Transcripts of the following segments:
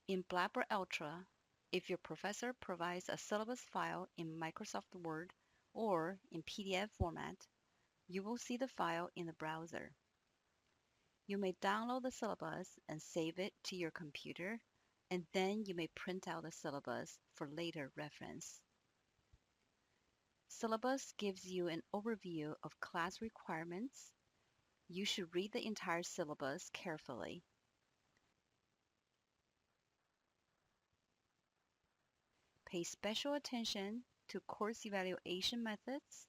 In Blackboard Ultra, if your professor provides a syllabus file in Microsoft Word or in PDF format, you will see the file in the browser. You may download the syllabus and save it to your computer, and then you may print out the syllabus for later reference. Syllabus gives you an overview of class requirements. You should read the entire syllabus carefully. Pay special attention to course evaluation methods,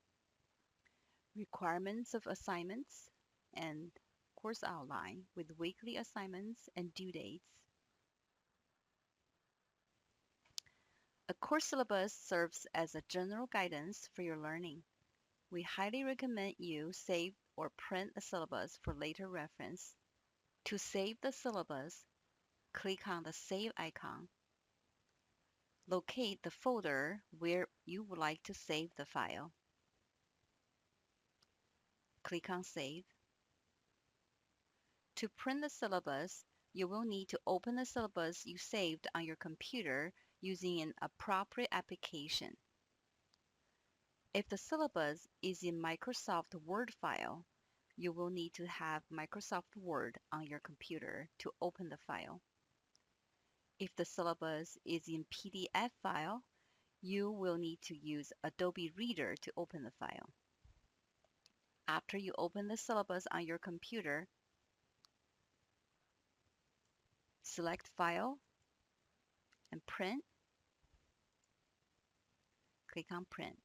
requirements of assignments, and course outline with weekly assignments and due dates. A course syllabus serves as a general guidance for your learning. We highly recommend you save or print a syllabus for later reference. To save the syllabus, click on the Save icon. Locate the folder where you would like to save the file. Click on Save. To print the syllabus, you will need to open the syllabus you saved on your computer using an appropriate application. If the syllabus is in Microsoft Word file, you will need to have Microsoft Word on your computer to open the file. If the syllabus is in PDF file, you will need to use Adobe Reader to open the file. After you open the syllabus on your computer, select File and Print. Click on Print.